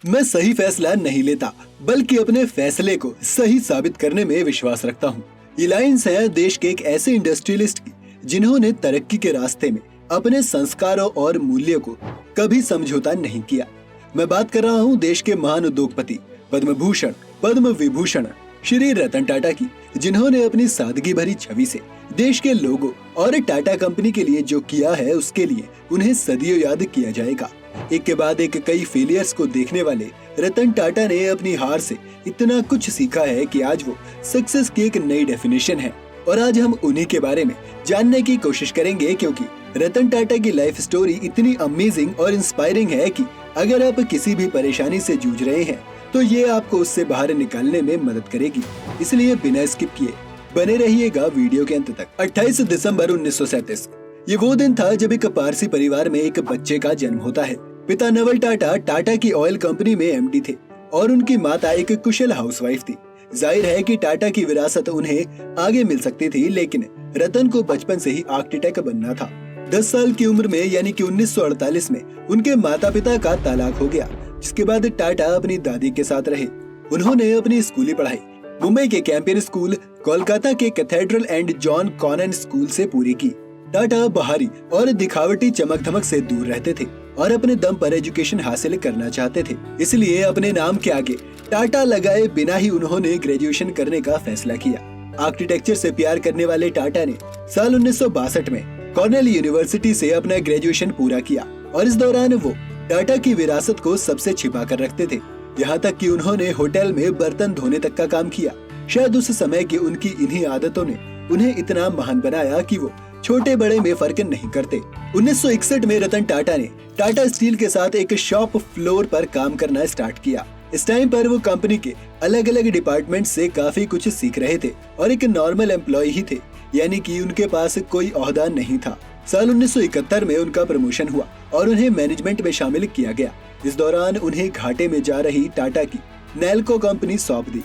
मैं सही फैसला नहीं लेता, बल्कि अपने फैसले को सही साबित करने में विश्वास रखता हूँ। ये लाइन्स है देश के एक ऐसे इंडस्ट्रियलिस्ट की जिन्होंने तरक्की के रास्ते में अपने संस्कारों और मूल्यों को कभी समझौता नहीं किया। मैं बात कर रहा हूँ देश के महान उद्योगपति, पद्म भूषण, पद्म विभूषण श्री रतन टाटा की, जिन्होंने अपनी सादगी भरी छवि से देश के लोगों और टाटा कंपनी के लिए जो किया है उसके लिए उन्हें सदियों याद किया जाएगा। एक के बाद एक कई फेलियर्स को देखने वाले रतन टाटा ने अपनी हार से इतना कुछ सीखा है कि आज वो सक्सेस की एक नई डेफिनेशन है। और आज हम उन्हीं के बारे में जानने की कोशिश करेंगे, क्योंकि रतन टाटा की लाइफ स्टोरी इतनी अमेजिंग और इंस्पायरिंग है कि अगर आप किसी भी परेशानी से जूझ रहे हैं तो ये आपको उससे बाहर निकालने में मदद करेगी। इसलिए बिना स्किप किए बने रहिएगा वीडियो के अंत तक। 28 दिसंबर 1937 ये वो दिन था जब एक पारसी परिवार में एक बच्चे का जन्म होता है। पिता नवल टाटा टाटा की ऑयल कंपनी में एमडी थे और उनकी माता एक कुशल हाउसवाइफ थी। जाहिर है कि टाटा की विरासत उन्हें आगे मिल सकती थी, लेकिन रतन को बचपन से ही आर्किटेक्ट बनना था। 10 साल की उम्र में यानी कि 1948 में उनके माता पिता का तलाक हो गया, जिसके बाद टाटा अपनी दादी के साथ रहे। उन्होंने अपनी स्कूली पढ़ाई मुंबई के कैंपियन स्कूल, कोलकाता के Cathedral and John Connon School से पूरी की। टाटा बाहरी और दिखावटी चमक धमक से दूर रहते थे और अपने दम पर एजुकेशन हासिल करना चाहते थे। इसलिए अपने नाम के आगे टाटा लगाए बिना ही उन्होंने ग्रेजुएशन करने का फैसला किया। आर्किटेक्चर से प्यार करने वाले टाटा ने साल 1962 में कॉर्नेल यूनिवर्सिटी से अपना ग्रेजुएशन पूरा किया और इस दौरान वो टाटा की विरासत को सबसे छिपा कर रखते थे। यहाँ तक कि उन्होंने होटल में बर्तन धोने तक का काम किया। शायद उस समय की उनकी इन्हीं आदतों ने उन्हें इतना महान बनाया कि वो छोटे बड़े में फर्क नहीं करते। 1961 में रतन टाटा ने टाटा स्टील के साथ एक शॉप फ्लोर पर काम करना स्टार्ट किया। इस टाइम पर वो कंपनी के अलग अलग डिपार्टमेंट से काफी कुछ सीख रहे थे और एक नॉर्मल एम्प्लॉय ही थे, यानी कि उनके पास कोई ओहदा नहीं था। साल 1971 में उनका प्रमोशन हुआ और उन्हें मैनेजमेंट में शामिल किया गया। इस दौरान उन्हें घाटे में जा रही टाटा की नेल्को कंपनी सौंप दी।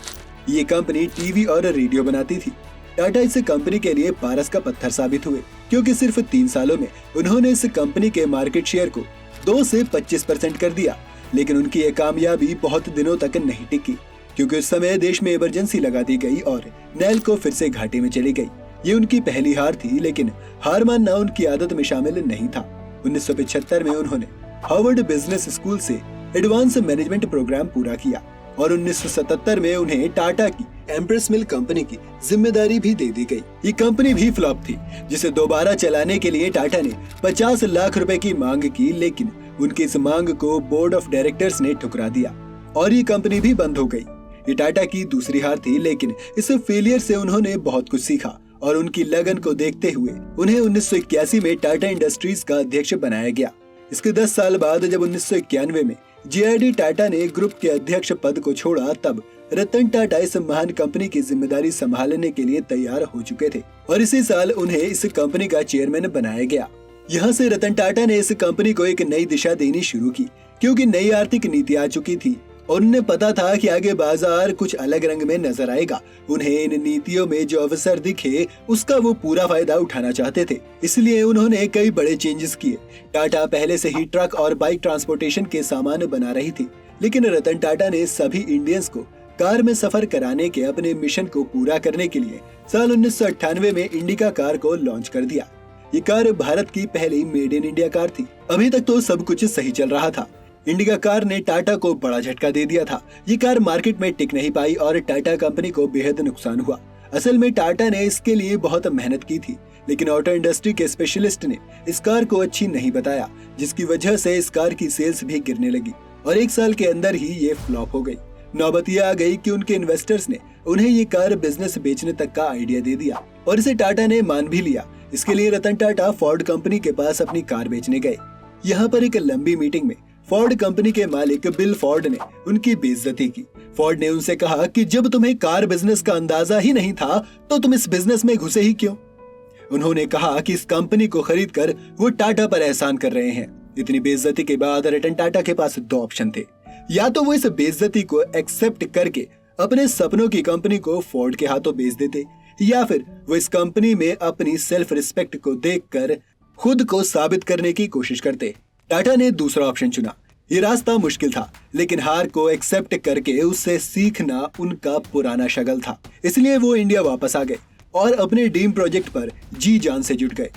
ये कंपनी टीवी और रेडियो बनाती थी। टाटा इस कंपनी के लिए पारस का पत्थर साबित हुए, क्योंकि सिर्फ 3 सालों में उन्होंने इस कंपनी के मार्केट शेयर को 2 से 25% कर दिया। लेकिन उनकी ये कामयाबी बहुत दिनों तक नहीं टिकी, क्योंकि उस समय देश में इमरजेंसी लगा दी गई और नेल्को फिर से घाटे में चली गई। ये उनकी पहली हार थी, लेकिन हार मानना उनकी आदत में शामिल नहीं था। 1975 में उन्होंने हार्वर्ड बिजनेस स्कूल से एडवांस मैनेजमेंट प्रोग्राम पूरा किया और 1977 में उन्हें टाटा की एम्प्रेस मिल कंपनी की जिम्मेदारी भी दे दी गई। ये कंपनी भी फ्लॉप थी, जिसे दोबारा चलाने के लिए टाटा ने 50 लाख रुपए की मांग की, लेकिन उनकी इस मांग को बोर्ड ऑफ डायरेक्टर्स ने ठुकरा दिया और ये कंपनी भी बंद हो गई। ये टाटा की दूसरी हार थी, लेकिन इस फेलियर से उन्होंने बहुत कुछ सीखा और उनकी लगन को देखते हुए उन्हें 1981 में टाटा इंडस्ट्रीज का अध्यक्ष बनाया गया। इसके 10 साल बाद जब 1991 में जेआरडी टाटा ने ग्रुप के अध्यक्ष पद को छोड़ा, तब रतन टाटा इस महान कंपनी की जिम्मेदारी संभालने के लिए तैयार हो चुके थे और इसी साल उन्हें इस कंपनी का चेयरमैन बनाया गया। यहाँ से रतन टाटा ने इस कंपनी को एक नई दिशा देनी शुरू की, क्योंकि नई आर्थिक नीति आ चुकी थी और उन्हें पता था कि आगे बाजार कुछ अलग रंग में नजर आएगा। उन्हें इन नीतियों में जो अवसर दिखे उसका वो पूरा फायदा उठाना चाहते थे, इसलिए उन्होंने कई बड़े चेंजेस किए। टाटा पहले से ही ट्रक और बाइक ट्रांसपोर्टेशन के सामान बना रही थी, लेकिन रतन टाटा ने सभी इंडियंस को कार में सफर कराने के अपने मिशन को पूरा करने के लिए साल 1998 में इंडिका कार को लॉन्च कर दिया। ये कार भारत की पहली मेड इन इंडिया कार थी। अभी तक तो सब कुछ सही चल रहा था। इंडिका कार ने टाटा को बड़ा झटका दे दिया था। ये कार मार्केट में टिक नहीं पाई और टाटा कंपनी को बेहद नुकसान हुआ। असल में टाटा ने इसके लिए बहुत मेहनत की थी, लेकिन ऑटो इंडस्ट्री के स्पेशलिस्ट ने इस कार को अच्छी नहीं बताया, जिसकी वजह से इस कार की सेल्स भी गिरने लगी और 1 साल के अंदर ही ये फ्लॉप हो गई। नौबत यह आ गई कि उनके इन्वेस्टर्स ने उन्हें ये कार बिजनेस बेचने तक का आइडिया दे दिया और इसे टाटा ने मान भी लिया। इसके लिए रतन टाटा फोर्ड कंपनी के पास अपनी कार बेचने गए। यहाँ पर एक लंबी मीटिंग में फोर्ड कंपनी के मालिक बिल फोर्ड ने उनकी बेइज्जती की। फोर्ड ने उनसे कहा कि जब तुम्हें कार बिजनेस का अंदाजा ही नहीं था तो तुम इस बिजनेस में घुसे ही क्यों। उन्होंने कहा कि इस कंपनी को खरीदकर वो टाटा पर एहसान कर रहे हैं। इतनी बेइज्जती के बाद रतन टाटा के पास 2 ऑप्शन थे, या तो वो इस बेइज्जती को एक्सेप्ट करके अपने सपनों की कंपनी को फोर्ड के हाथों बेच देते, या फिर वो इस कंपनी में अपनी सेल्फ रिस्पेक्ट को देखकर खुद को साबित करने की कोशिश करते। टाटा ने दूसरा ऑप्शन चुना। ये रास्ता मुश्किल था, लेकिन हार को एक्सेप्ट करके उससे सीखना उनका पुराना शगल था। इसलिए वो इंडिया वापस आ गए और अपने ड्रीम प्रोजेक्ट पर जी जान से जुट गए।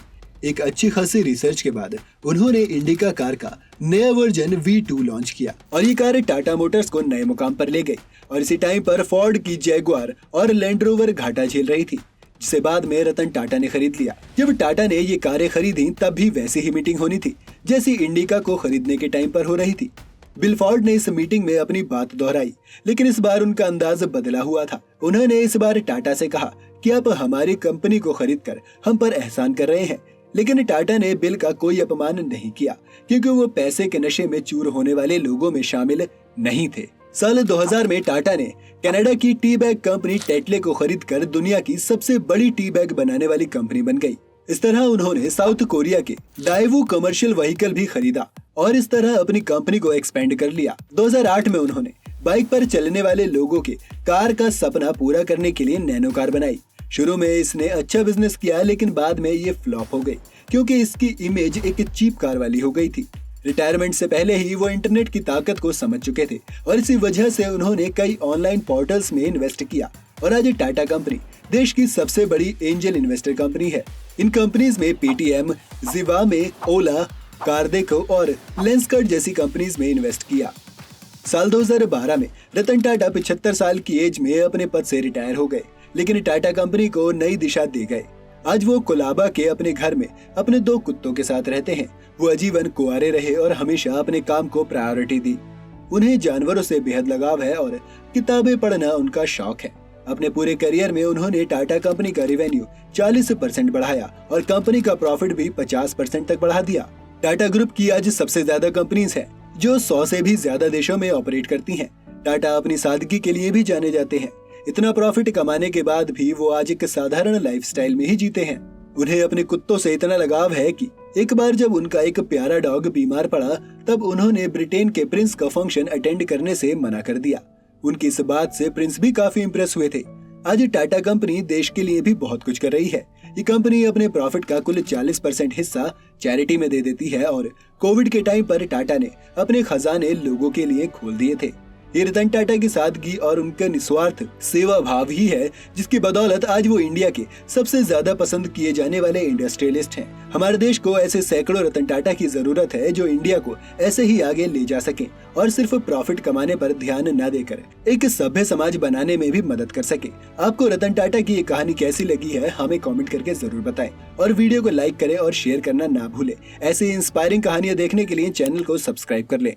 एक अच्छी खासी रिसर्च के बाद उन्होंने इंडिका कार का नया वर्जन V2 लॉन्च किया और ये कार टाटा मोटर्स को नए मुकाम पर ले गई। और इसी टाइम पर फोर्ड की जैगुआर और लैंड रोवर घाटा झेल रही थी, जिसे बाद में रतन टाटा ने खरीद लिया। जब टाटा ने ये कारें खरीदी तब भी वैसी ही मीटिंग होनी थी जैसी इंडिका को खरीदने के टाइम पर हो रही थी। बिल फोर्ड ने इस मीटिंग में अपनी बात दोहराई, लेकिन इस बार उनका अंदाज बदला हुआ था। उन्होंने इस बार टाटा से कहा कि आप हमारी कंपनी को खरीदकर हम पर एहसान कर रहे हैं, लेकिन टाटा ने बिल का कोई अपमान नहीं किया, क्योंकि वो पैसे के नशे में चूर होने वाले लोगों में शामिल नहीं थे। साल 2000 में टाटा ने कनाडा की टी बैग कंपनी टेटले को खरीदकर दुनिया की सबसे बड़ी टी बैग बनाने वाली कंपनी बन गई। इस तरह उन्होंने साउथ कोरिया के डाइवू कमर्शियल व्हीकल भी खरीदा और इस तरह अपनी कंपनी को एक्सपेंड कर लिया। 2008 में उन्होंने बाइक पर चलने वाले लोगों के कार का सपना पूरा करने के लिए नैनो कार बनाई। शुरू में इसने अच्छा बिजनेस किया, लेकिन बाद में ये फ्लॉप हो गई क्योंकि इसकी इमेज एक चीप कार वाली हो गई थी। रिटायरमेंट से पहले ही वो इंटरनेट की ताकत को समझ चुके थे और इसी वजह से उन्होंने कई ऑनलाइन पोर्टल्स में इन्वेस्ट किया और आज टाटा कंपनी देश की सबसे बड़ी एंजल इन्वेस्टर कंपनी है। इन कंपनीज में पेटीएम, जिवामे, ओला, कारदेखो और लेंसकार्ट जैसी कंपनीज में इन्वेस्ट किया। साल 2012 में रतन टाटा 75 साल की एज में अपने पद से रिटायर हो गए, लेकिन टाटा कंपनी को नई दिशा दे गए। आज वो कोलाबा के अपने घर में अपने 2 कुत्तों के साथ रहते हैं। वो आजीवन कुंवारे रहे और हमेशा अपने काम को प्रायोरिटी दी। उन्हें जानवरों से बेहद लगाव है और किताबें पढ़ना उनका शौक है। अपने पूरे करियर में उन्होंने टाटा कंपनी का रेवेन्यू 40% बढ़ाया और कंपनी का प्रॉफिट भी 50% तक बढ़ा दिया। टाटा ग्रुप की आज सबसे ज्यादा कंपनीज है जो 100 से भी ज्यादा देशों में ऑपरेट करती हैं। टाटा अपनी सादगी के लिए भी जाने जाते हैं। इतना प्रॉफिट कमाने के बाद भी वो आज एक साधारण लाइफस्टाइल में ही जीते हैं। उन्हें अपने कुत्तों से इतना लगाव है कि एक बार जब उनका एक प्यारा डॉग बीमार पड़ा तब उन्होंने ब्रिटेन के प्रिंस का फंक्शन अटेंड करने से मना कर दिया। उनकी इस बात से प्रिंस भी काफी इंप्रेस हुए थे। आज टाटा कंपनी देश के लिए भी बहुत कुछ कर रही है। ये कंपनी अपने प्रॉफिट का कुल 40% हिस्सा चैरिटी में दे देती है और कोविड के टाइम पर टाटा ने अपने खजाने लोगों के लिए खोल दिए थे। ये रतन टाटा की सादगी और उनका निस्वार्थ सेवा भाव ही है जिसकी बदौलत आज वो इंडिया के सबसे ज्यादा पसंद किए जाने वाले इंडस्ट्रियलिस्ट हैं। हमारे देश को ऐसे सैकड़ों रतन टाटा की जरूरत है जो इंडिया को ऐसे ही आगे ले जा सके और सिर्फ प्रॉफिट कमाने पर ध्यान न देकर एक सभ्य समाज बनाने में भी मदद कर सके। आपको रतन टाटा की ये कहानी कैसी लगी है हमें कमेंट करके जरूर बताएं और वीडियो को लाइक करें और शेयर करना ना भूलें। ऐसी इंस्पायरिंग कहानियां देखने के लिए चैनल को सब्सक्राइब कर लें।